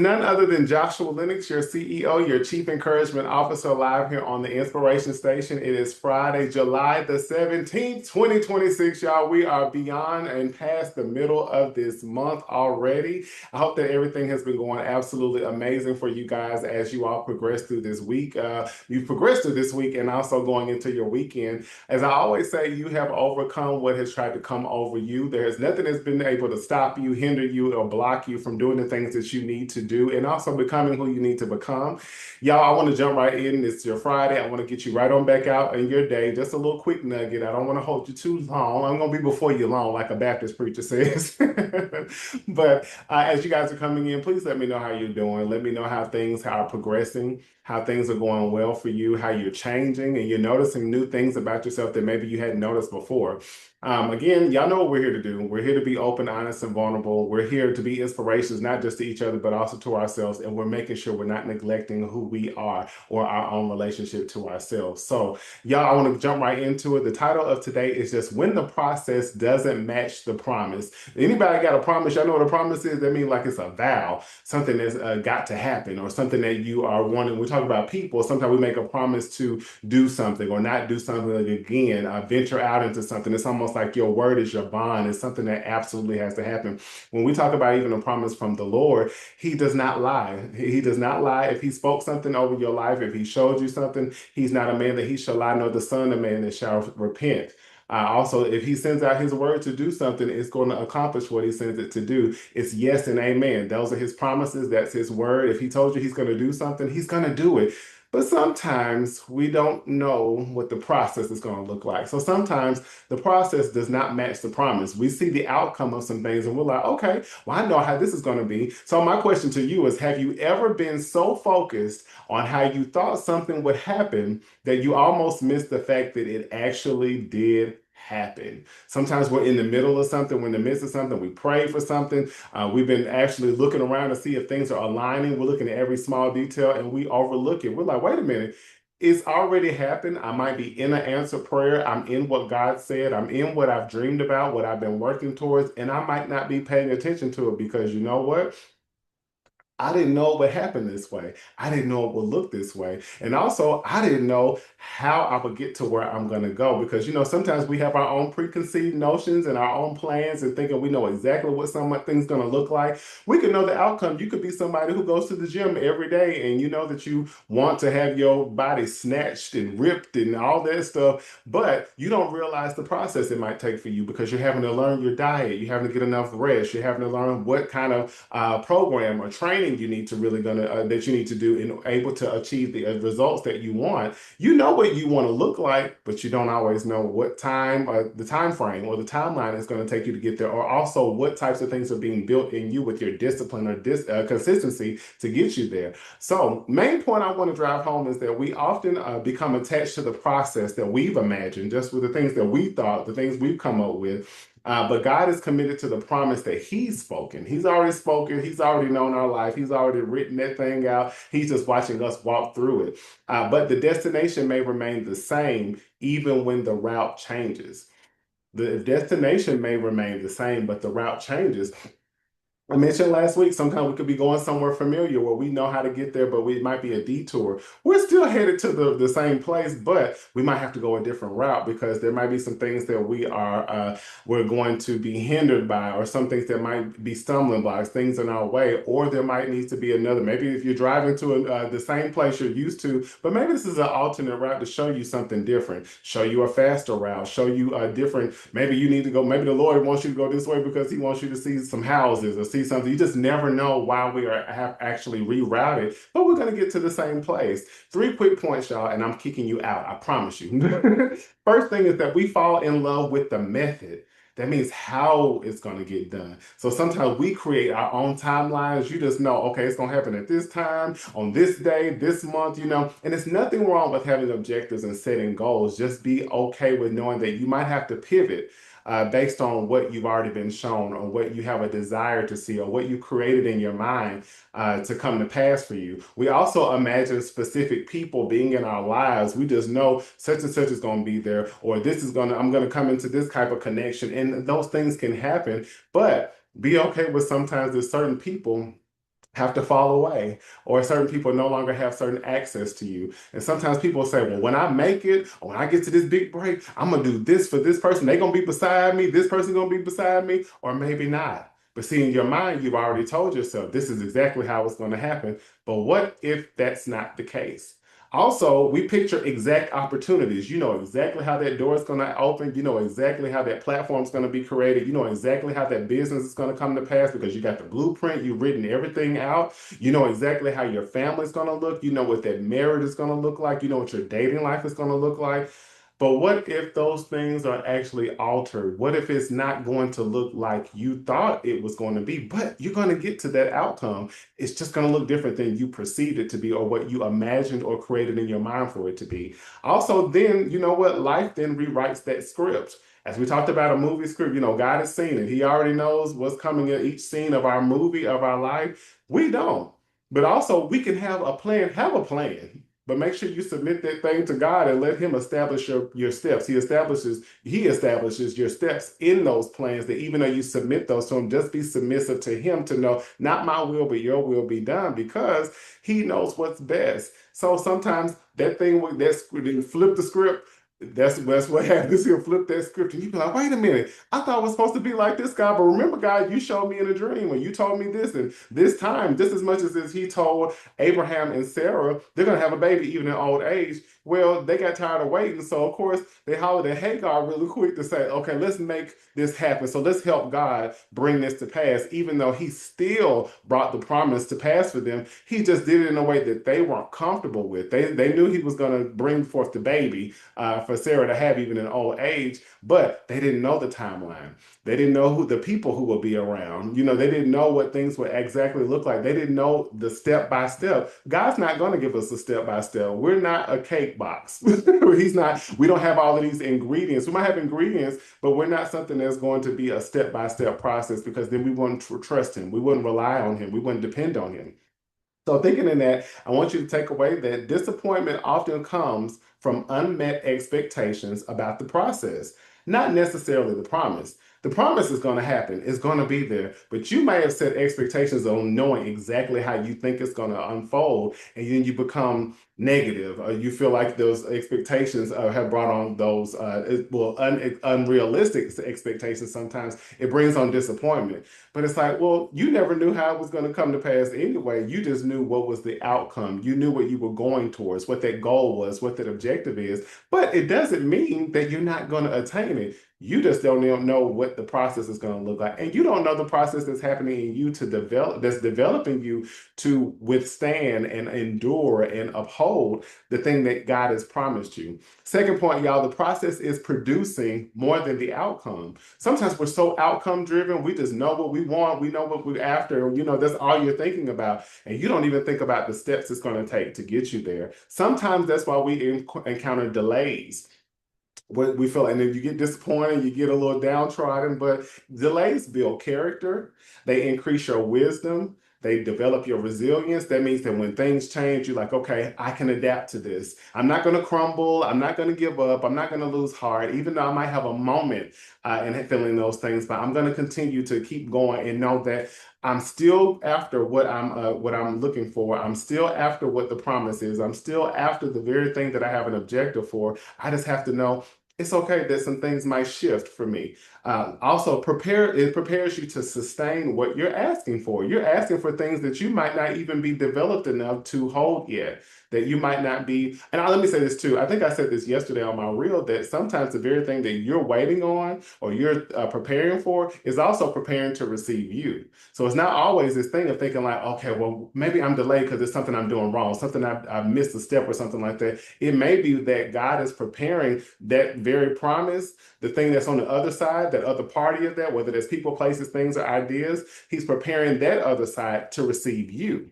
none other than Joshua Lennox, your CEO, your Chief Encouragement Officer, live here on the Inspiration Station. It is Friday, July the 17th, 2026, y'all. We are beyond and past the middle of this month already. I hope that everything has been going absolutely amazing for you guys as you all progress through this week. You've progressed through this week and also going into your weekend. As I always say, you have overcome what has tried to come over you. There is nothing that's been able to stop you, hinder you, or block you from doing the things that you need to do and also becoming who you need to become. Y'all, I want to jump right in. It's your Friday. I want to get you right on back out in your day. Just a little quick nugget. I don't want to hold you too long. I'm going to be before you long, like a Baptist preacher says. But as you guys are coming in, please let me know how you're doing. Let me know how things are progressing, how things are going well for you, how you're changing, and you're noticing new things about yourself that maybe you hadn't noticed before. Again, y'all know what we're here to do. We're here to be open, honest, and vulnerable. We're here to be inspirations, not just to each other, but also to ourselves. And we're making sure we're not neglecting who we are or our own relationship to ourselves. So, y'all, I want to jump right into it. The title of today is just When the Process Doesn't Match the Promise. Anybody got a promise? Y'all know what a promise is? That means like it's a vow, something that's got to happen, or something that you are wanting. We talk about people. Sometimes we make a promise to do something or not do something again, venture out into something. It's almost like your word is your bond. It's something that absolutely has to happen. When we talk about even a promise from the Lord, he does not lie. He does not lie. If he spoke something over your life, if he showed you something, he's not a man that he shall lie, nor the son of man that shall repent. Also, if he sends out his word to do something, it's going to accomplish what he sends it to do. It's yes and amen. Those are his promises. That's his word. If he told you he's going to do something, he's going to do it. But sometimes we don't know what the process is going to look like. So sometimes the process does not match the promise. We see the outcome of some things and we're like, okay, well, I know how this is going to be. So my question to you is, have you ever been so focused on how you thought something would happen that you almost missed the fact that it actually did happen? Sometimes we're in the middle of something, we're in the midst of something, we pray for something, we've been actually looking around to see if things are aligning. We're looking at every small detail and we overlook it. We're like, wait a minute. It's already happened. I might be in an answered prayer. I'm in what God said. I'm in what I've dreamed about, what I've been working towards, and I might not be paying attention to it because you know what? I didn't know it would happen this way. I didn't know it would look this way. And also, I didn't know how I would get to where I'm going to go because, sometimes we have our own preconceived notions and our own plans and thinking we know exactly what something's going to look like. We could know the outcome. You could be somebody who goes to the gym every day and you know that you want to have your body snatched and ripped and all that stuff, but you don't realize the process it might take for you because you're having to learn your diet. You're having to get enough rest. You're having to learn what kind of program or training you need to really gonna that you need to do in able to achieve the results that you want. You know what you want to look like, but you don't always know what time or the time frame or the timeline is going to take you to get there, or also what types of things are being built in you with your discipline or consistency to get you there. So, main point I want to drive home is that we often become attached to the process that we've imagined, just with the things that we thought, the things we've come up with. But God is committed to the promise that He's spoken. He's already spoken. He's already known our life. He's already written that thing out. He's just watching us walk through it. But the destination may remain the same even when the route changes. The destination may remain the same, but the route changes. I mentioned last week, sometimes we could be going somewhere familiar where we know how to get there, but it might be a detour. We're still headed to the same place, but we might have to go a different route because there might be some things that we're going to be hindered by, or some things that might be stumbling blocks, things in our way, or there might need to be another. Maybe if you're driving to the same place you're used to, but maybe this is an alternate route to show you something different, show you a faster route, show you a different. Maybe you need to go. Maybe the Lord wants you to go this way because He wants you to see some houses or see something. You just never know why we have actually rerouted, but we're going to get to the same place. Three quick points, y'all, and I'm kicking you out. I promise you. First thing is that we fall in love with the method. That means how it's going to get done. So sometimes we create our own timelines. You just know, okay, it's going to happen at this time, on this day, this month, and it's nothing wrong with having objectives and setting goals. Just be okay with knowing that you might have to pivot based on what you've already been shown or what you have a desire to see or what you created in your mind to come to pass for you. We also imagine specific people being in our lives. We just know such and such is going to be there, or I'm going to come into this type of connection. And those things can happen, but be okay with sometimes there's certain people have to fall away, or certain people no longer have certain access to you. And sometimes people say, well, when I make it, or when I get to this big break, I'm gonna do this for this person. They're gonna be beside me, this person's gonna be beside me, or maybe not. But see, in your mind, you've already told yourself this is exactly how it's gonna happen. But what if that's not the case? Also, we picture exact opportunities. You know exactly how that door is going to open. You know exactly how that platform is going to be created. You know exactly how that business is going to come to pass because you got the blueprint. You've written everything out. You know exactly how your family is going to look. You know what that marriage is going to look like. You know what your dating life is going to look like. But what if those things are actually altered? What if it's not going to look like you thought it was going to be, but you're going to get to that outcome? It's just going to look different than you perceived it to be or what you imagined or created in your mind for it to be. Also, then, you know what? Life then rewrites that script. As we talked about a movie script, you know, God has seen it. He already knows what's coming in each scene of our movie, of our life. We don't. But also, we can have a plan. But make sure you submit that thing to God and let Him establish your steps. He establishes your steps in those plans that even though you submit those to Him, just be submissive to Him to know, not my will, but your will be done, because He knows what's best. So sometimes that thing with that flip the script. That's what happens. He'll flip that script and you be like, wait a minute, I thought it was supposed to be like this, God. But remember, God, you showed me in a dream and you told me this, and this time, just as much as He told Abraham and Sarah, they're going to have a baby even in old age. Well, they got tired of waiting. So, of course, they hollered at Hagar really quick to say, okay, let's make this happen. So let's help God bring this to pass, even though He still brought the promise to pass for them. He just did it in a way that they weren't comfortable with. They knew He was going to bring forth the baby for Sarah to have even in old age, but they didn't know the timeline. They didn't know who the people who would be around. You know, they didn't know what things would exactly look like. They didn't know the step by step. God's not going to give us a step by step. We're not a cake box. He's not, we don't have all of these ingredients. We might have ingredients, but we're not something that's going to be a step by step process, because then we wouldn't trust Him. We wouldn't rely on Him. We wouldn't depend on Him. So, thinking in that, I want you to take away that disappointment often comes from unmet expectations about the process, not necessarily the promise. The promise is going to happen, it's going to be there, but you may have set expectations on knowing exactly how you think it's going to unfold, and then you become negative, or you feel like those expectations have brought on those, unrealistic expectations. Sometimes it brings on disappointment. But it's like, well, you never knew how it was going to come to pass anyway. You just knew what was the outcome. You knew what you were going towards, what that goal was, what that objective is. But it doesn't mean that you're not going to attain it. You just don't even know what the process is going to look like. And you don't know the process that's happening in you to develop, that's developing you to withstand and endure and uphold the thing that God has promised you. Second point, y'all, the process is producing more than the outcome. Sometimes we're so outcome driven, we just know what we want, we know what we're after, you know, that's all you're thinking about. And you don't even think about the steps it's going to take to get you there. Sometimes that's why we encounter delays. What we feel, and then you get disappointed, you get a little downtrodden, but delays build character, they increase your wisdom, they develop your resilience. That means that when things change, you're like, okay, I can adapt to this. I'm not going to crumble. I'm not going to give up. I'm not going to lose heart, even though I might have a moment in feeling those things. But I'm going to continue to keep going and know that I'm still after what I'm looking for. I'm still after what the promise is. I'm still after the very thing that I have an objective for. I just have to know it's okay that some things might shift for me. Also, it prepares you to sustain what you're asking for. You're asking for things that you might not even be developed enough to hold yet. That you might not be. And let me say this too. I think I said this yesterday on my reel, that sometimes the very thing that you're waiting on or you're preparing for is also preparing to receive you. So it's not always this thing of thinking like, okay, well, maybe I'm delayed because it's something I'm doing wrong, something I've missed a step or something like that. It may be that God is preparing that very promise, the thing that's on the other side, that other party of that, whether there's people, places, things, or ideas, He's preparing that other side to receive you.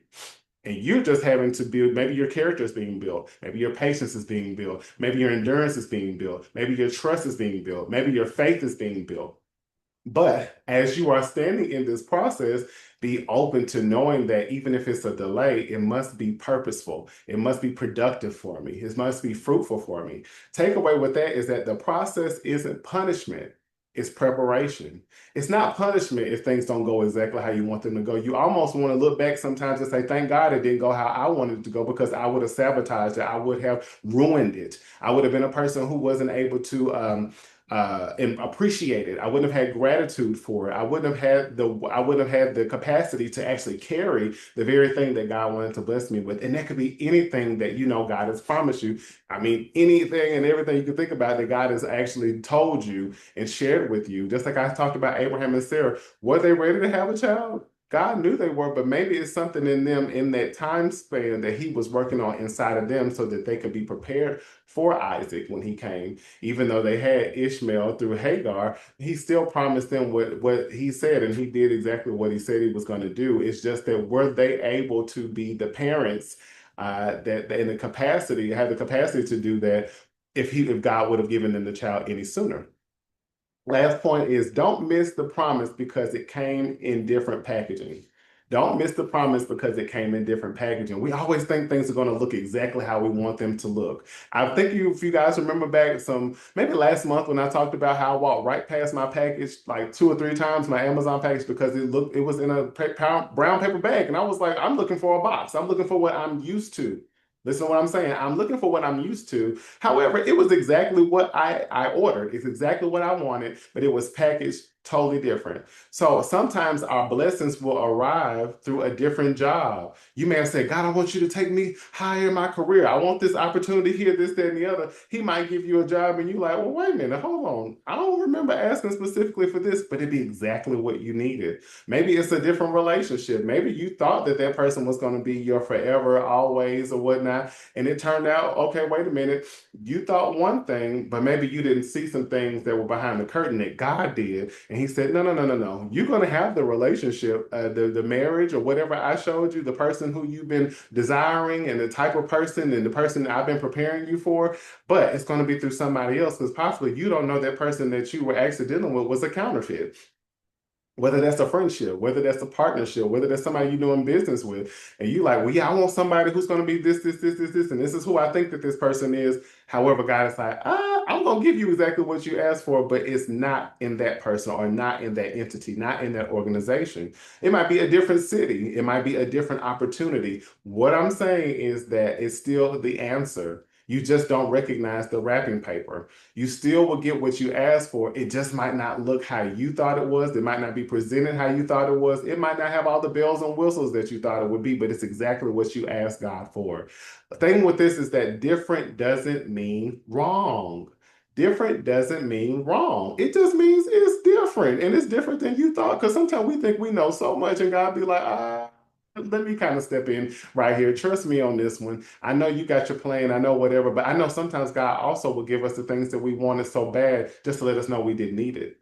And you're just having to build, maybe your character is being built, maybe your patience is being built, maybe your endurance is being built, maybe your trust is being built, maybe your faith is being built. But as you are standing in this process, be open to knowing that even if it's a delay, it must be purposeful. It must be productive for me. It must be fruitful for me. Takeaway with that is that the process isn't punishment. It's preparation. It's not punishment if things don't go exactly how you want them to go. You almost want to look back sometimes and say, thank God it didn't go how I wanted it to go because I would have sabotaged it. I would have ruined it. I would have been a person who wasn't able to and appreciate it. I wouldn't have had gratitude for it. I wouldn't have had the capacity to actually carry the very thing that God wanted to bless me with. And that could be anything that you know God has promised you. I mean, anything and everything you can think about that God has actually told you and shared with you. Just like I talked about Abraham and Sarah, were they ready to have a child? God knew they were, but maybe it's something in them in that time span that he was working on inside of them so that they could be prepared for Isaac when he came. Even though they had Ishmael through Hagar, he still promised them what he said, and he did exactly what he said he was going to do. It's just that were they able to be the parents that in the capacity, have the capacity to do that if God would have given them the child any sooner. Last point is don't miss the promise because it came in different packaging. Don't miss the promise because it came in different packaging. We always think things are going to look exactly how we want them to look. I think if you guys remember back maybe last month when I talked about how I walked right past my package like 2 or 3 times, my Amazon package, because it was in a brown paper bag. And I was like, I'm looking for a box. I'm looking for what I'm used to. Listen to what I'm saying. I'm looking for what I'm used to. However, it was exactly what I ordered. It's exactly what I wanted, but it was packaged totally different. So sometimes our blessings will arrive through a different job. You may have said, God, I want you to take me higher in my career. I want this opportunity here, this, that, and the other. He might give you a job and you're like, well, wait a minute, hold on. I don't remember asking specifically for this, but it'd be exactly what you needed. Maybe it's a different relationship. Maybe you thought that that person was going to be your forever, always, or whatnot. And it turned out, okay, wait a minute. You thought one thing, but maybe you didn't see some things that were behind the curtain that God did. And he said, no, no, no, no, no. You're going to have the relationship, the marriage or whatever I showed you, the person who you've been desiring and the type of person and the person I've been preparing you for. But it's going to be through somebody else because possibly you don't know that person that you were actually dealing with was a counterfeit. Whether that's a friendship, whether that's a partnership, whether that's somebody you're doing business with, and you like, well, yeah, I want somebody who's going to be this, and this is who I think that this person is. However, God is like, I'm going to give you exactly what you asked for, but it's not in that person or not in that entity, not in that organization. It might be a different city. It might be a different opportunity. What I'm saying is that it's still the answer. You just don't recognize the wrapping paper. You still will get what you asked for. It just might not look how you thought it was. It might not be presented how you thought it was. It might not have all the bells and whistles that you thought it would be, but it's exactly what you asked God for. The thing with this is that different doesn't mean wrong. Different doesn't mean wrong. It just means it's different and it's different than you thought. Because sometimes we think we know so much and God be like, let me kind of step in right here. Trust me on this one. I know you got your plan. I know whatever, but I know sometimes God also will give us the things that we wanted so bad just to let us know we didn't need it.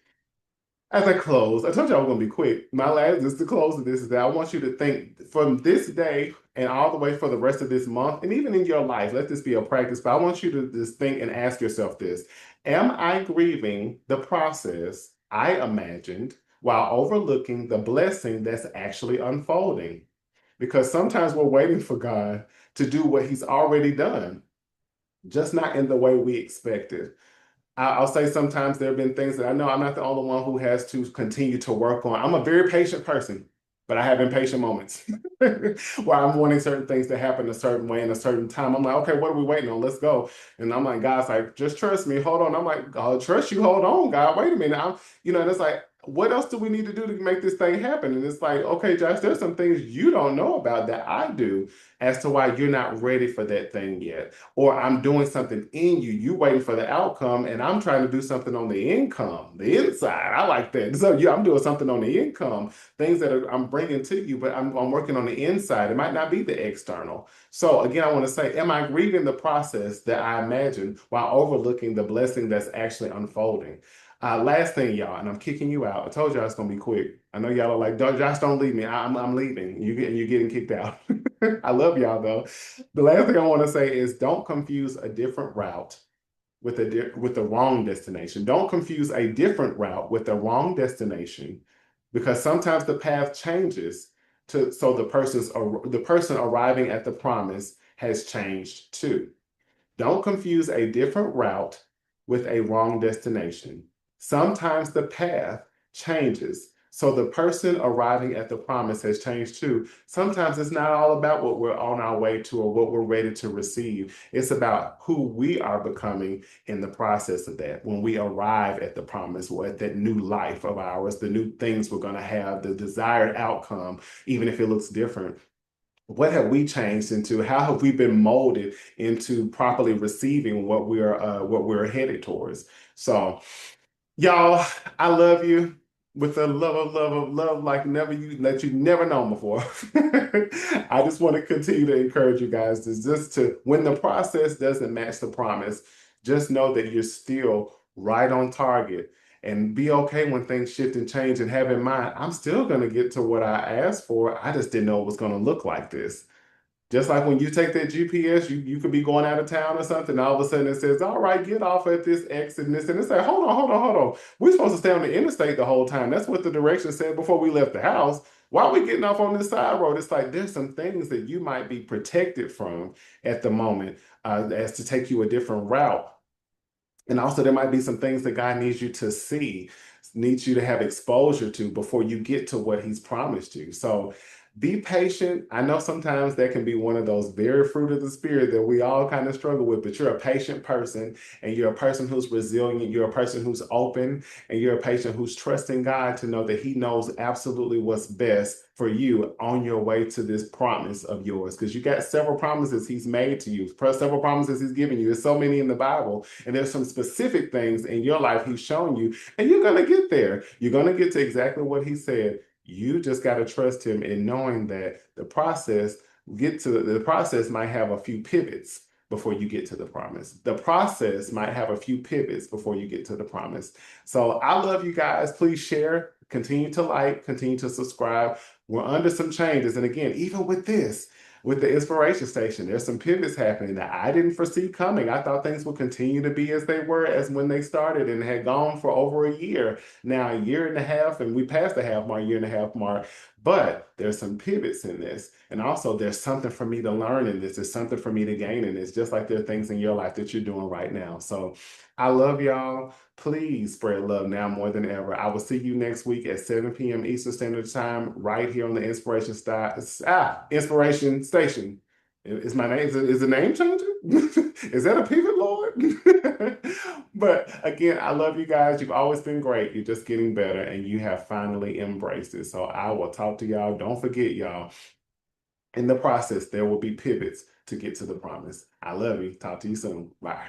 As I close, I told you I was going to be quick. My last, just to close of this, is that I want you to think from this day and all the way for the rest of this month, and even in your life, let this be a practice, but I want you to just think and ask yourself this. Am I grieving the process I imagined while overlooking the blessing that's actually unfolding? Because sometimes we're waiting for God to do what He's already done, just not in the way we expected. I'll say sometimes there have been things that I know I'm not the only one who has to continue to work on. I'm a very patient person, but I have impatient moments where I'm wanting certain things to happen a certain way in a certain time. I'm like, okay, what are we waiting on? Let's go. And I'm like, God's like, just trust me. Hold on. I'm like, I'll trust you. Hold on, God. Wait a minute. And it's like, what else do we need to do to make this thing happen? And it's like, okay, Josh, there's some things you don't know about that I do as to why you're not ready for that thing yet. Or I'm doing something in you. You waiting for the outcome, and I'm trying to do something on the income, the inside. I like that. So yeah, I'm doing something on the income, things that I'm bringing to you, but I'm working on the inside. It might not be the external. So again, I want to say, am I grieving the process that I imagine while overlooking the blessing that's actually unfolding? Last thing, y'all, and I'm kicking you out. I told y'all it's gonna be quick. I know y'all are like, Josh, don't leave me. I'm leaving. You're getting kicked out. I love y'all though. The last thing I want to say is don't confuse a different route with the wrong destination. Don't confuse a different route with the wrong destination because sometimes the path changes to so the person arriving at the promise has changed too. Don't confuse a different route with a wrong destination. sometimes the path changes. So the person arriving at the promise has changed too. Sometimes it's not all about what we're on our way to or what we're ready to receive. It's about who we are becoming in the process of that. When we arrive at the promise or at that new life of ours, the new things we're going to have, the desired outcome, even if it looks different. What have we changed into? How have we been molded into properly receiving what we're headed towards? So y'all, I love you with a love like never you that you never known before. I just want to continue to encourage you guys to just to when the process doesn't match the promise, just know that you're still right on target and be okay when things shift and change and have in mind, I'm still going to get to what I asked for. I just didn't know it was going to look like this. Just like when you take that GPS, you could be going out of town or something, all of a sudden it says, all right, get off at this exit and this, and it's like, hold on. We're supposed to stay on the interstate the whole time. That's what the direction said before we left the house. Why are we getting off on this side road? It's like there's some things that you might be protected from at the moment as to take you a different route. And also, there might be some things that God needs you to see, needs you to have exposure to before you get to what He's promised you. So be patient. I know sometimes that can be one of those very fruit of the Spirit that we all kind of struggle with, but you're a patient person and you're a person who's resilient. You're a person who's open and you're a patient who's trusting God to know that He knows absolutely what's best for you on your way to this promise of yours. Because you got several promises He's made to you, several promises He's given you. There's so many in the Bible, and there's some specific things in your life He's shown you, and you're going to get there. You're going to get to exactly what He said. You just got to trust Him in knowing that the process might have a few pivots before you get to the promise. The process might have a few pivots before you get to the promise. So I love you guys. Please share, continue to like, continue to subscribe. We're under some changes. And again, even with this, with the inspiration station, there's some pivots happening that I didn't foresee coming. I thought things would continue to be as they were as when they started and had gone for over a year. Now, a year and a half, and we passed the year and a half mark. But there's some pivots in this. And also, there's something for me to learn in this. There's something for me to gain in this, just like there are things in your life that you're doing right now. So I love y'all. Please spread love now more than ever. I will see you next week at 7 p.m. Eastern Standard Time right here on the Inspiration Station. Is my name is the name changing? Is that a pivot, Lord? But again, I love you guys. You've always been great. You're just getting better and you have finally embraced it. So I will talk to y'all. Don't forget, y'all, in the process, there will be pivots to get to the promise. I love you. Talk to you soon. Bye.